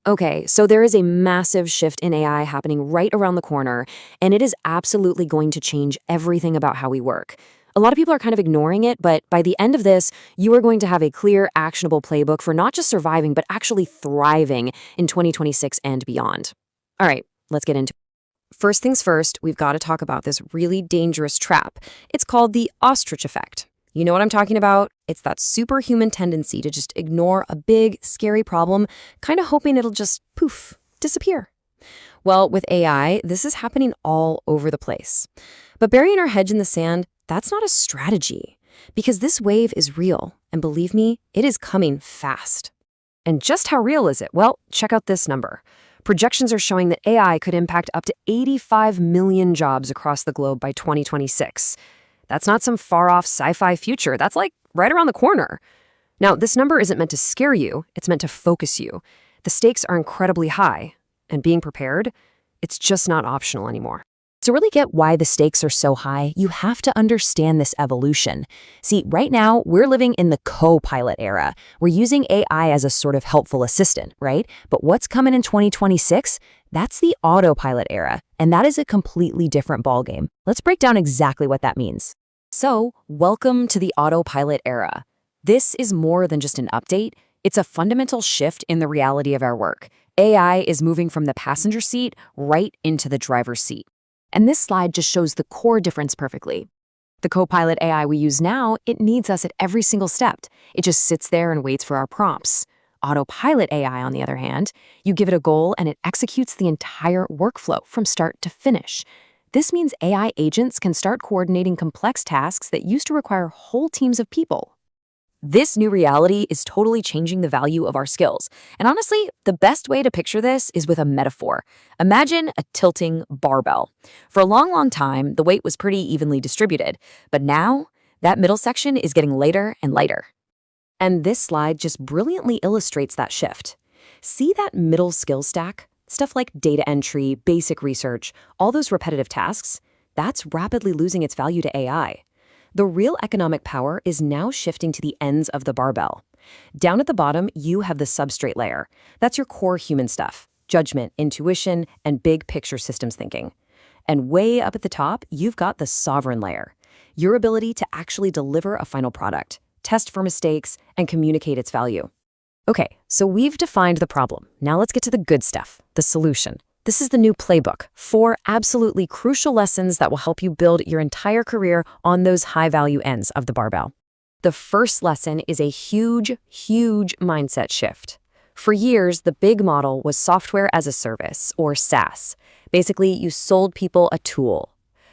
Okay, so there is a massive shift in AI happening right around the corner, and it is absolutely going to change everything about how we work. A lot of people are kind of ignoring it, but by the end of this, you are going to have a clear, actionable playbook for not just surviving, but actually thriving in 2026 and beyond. All right, let's get into it. First things first, we've got to talk about this really dangerous trap. It's called the ostrich effect. You know what I'm talking about? It's that superhuman tendency to just ignore a big, scary problem, kind of hoping it'll just poof, disappear. Well, with AI, this is happening all over the place. But burying our heads in the sand, that's not a strategy. Because this wave is real, and believe me, it is coming fast. And just how real is it? Well, check out this number. Projections are showing that AI could impact up to 85 million jobs across the globe by 2026. That's not some far-off sci-fi future. That's like right around the corner. Now, this number isn't meant to scare you. It's meant to focus you. The stakes are incredibly high, and being prepared, it's just not optional anymore. To really get why the stakes are so high, you have to understand this evolution. See, right now, we're living in the co-pilot era. We're using AI as a sort of helpful assistant, right? But what's coming in 2026? That's the autopilot era, and that is a completely different ballgame. Let's break down exactly what that means. So, welcome to the autopilot era. This is more than just an update. It's a fundamental shift in the reality of our work. AI is moving from the passenger seat right into the driver's seat. And this slide just shows the core difference perfectly. The Copilot AI we use now, it needs us at every single step. It just sits there and waits for our prompts. Autopilot AI, on the other hand, you give it a goal and it executes the entire workflow from start to finish. This means AI agents can start coordinating complex tasks that used to require whole teams of people. This new reality is totally changing the value of our skills. And honestly, the best way to picture this is with a metaphor. Imagine a tilting barbell. For a long, long time, the weight was pretty evenly distributed. But now, that middle section is getting lighter and lighter. And this slide just brilliantly illustrates that shift. See that middle skill stack? Stuff like data entry, basic research, all those repetitive tasks, that's rapidly losing its value to AI. The real economic power is now shifting to the ends of the barbell. Down at the bottom, you have the substrate layer. That's your core human stuff, judgment, intuition, and big picture systems thinking. And way up at the top, you've got the sovereign layer, your ability to actually deliver a final product, test for mistakes, and communicate its value. Okay, so we've defined the problem. Now let's get to the good stuff, the solution. This is the new playbook, 4 absolutely crucial lessons that will help you build your entire career on those high-value ends of the barbell. The first lesson is a huge, huge mindset shift. For years, the big model was software as a service, or SaaS. Basically, you sold people a tool.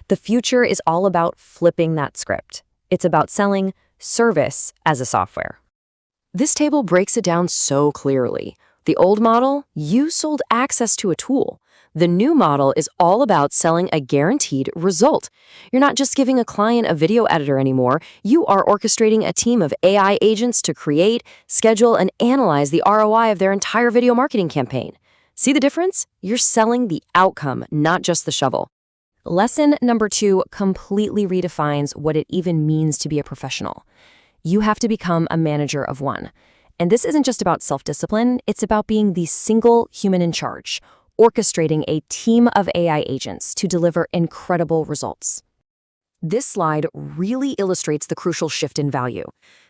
The future is all about flipping that script. It's about selling service as a software. This table breaks it down so clearly. The old model, you sold access to a tool. The new model is all about selling a guaranteed result. You're not just giving a client a video editor anymore. You are orchestrating a team of AI agents to create, schedule, and analyze the ROI of their entire video marketing campaign. See the difference? You're selling the outcome, not just the shovel. Lesson number 2 completely redefines what it even means to be a professional. You have to become a manager of one. And this isn't just about self-discipline, it's about being the single human in charge, orchestrating a team of AI agents to deliver incredible results. This slide really illustrates the crucial shift in value.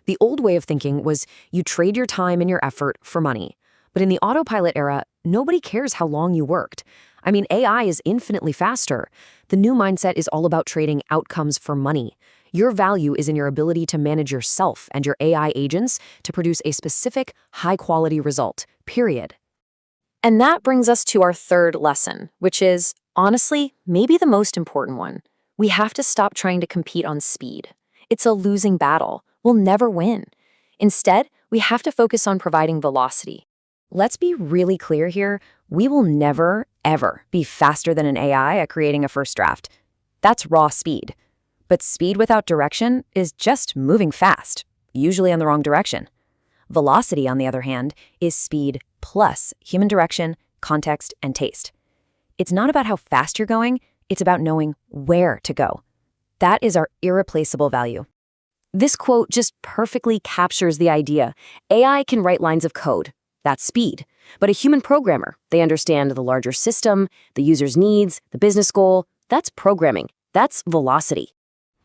The old way of thinking was you trade your time and your effort for money. But in the autopilot era, nobody cares how long you worked. I mean, AI is infinitely faster. The new mindset is all about trading outcomes for money. Your value is in your ability to manage yourself and your AI agents to produce a specific, high-quality result, period. And that brings us to our third lesson, which is, honestly, maybe the most important one. We have to stop trying to compete on speed. It's a losing battle. We'll never win. Instead, we have to focus on providing velocity. Let's be really clear here. We will never, ever be faster than an AI at creating a first draft. That's raw speed. But speed without direction is just moving fast, usually in the wrong direction. Velocity, on the other hand, is speed plus human direction, context, and taste. It's not about how fast you're going, it's about knowing where to go. That is our irreplaceable value. This quote just perfectly captures the idea. AI can write lines of code, That's speed. But a human programmer, they understand the larger system, the user's needs, the business goal. That's programming. That's velocity.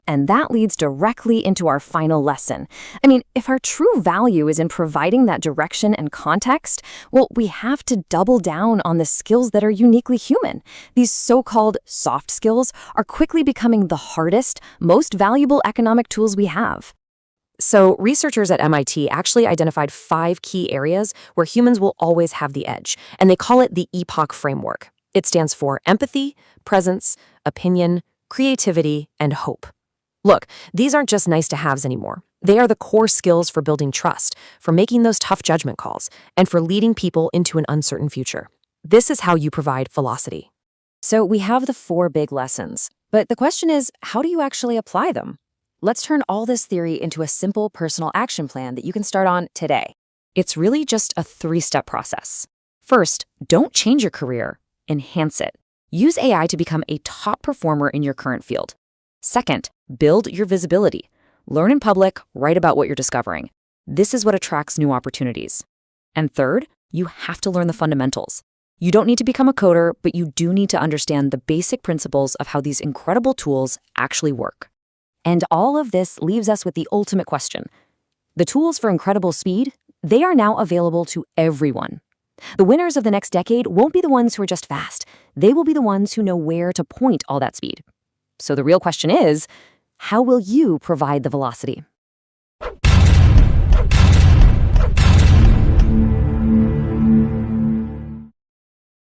And that leads directly into our final lesson. I mean, if our true value is in providing that direction and context, well, we have to double down on the skills that are uniquely human. These so-called soft skills are quickly becoming the hardest, most valuable economic tools we have. So, researchers at MIT actually identified 5 key areas where humans will always have the edge, and they call it the EPOC framework. It stands for empathy, presence, opinion, creativity, and hope. Look, these aren't just nice-to-haves anymore. They are the core skills for building trust, for making those tough judgment calls, and for leading people into an uncertain future. This is how you provide velocity. So we have the 4 big lessons, but the question is, how do you actually apply them? Let's turn all this theory into a simple personal action plan that you can start on today. It's really just a 3-step process. First, don't change your career, enhance it. Use AI to become a top performer in your current field. Second, build your visibility. Learn in public, write about what you're discovering. This is what attracts new opportunities. And third, you have to learn the fundamentals. You don't need to become a coder, but you do need to understand the basic principles of how these incredible tools actually work. And all of this leaves us with the ultimate question. The tools for incredible speed, they are now available to everyone. The winners of the next decade won't be the ones who are just fast. They will be the ones who know where to point all that speed. So the real question is, how will you provide the velocity?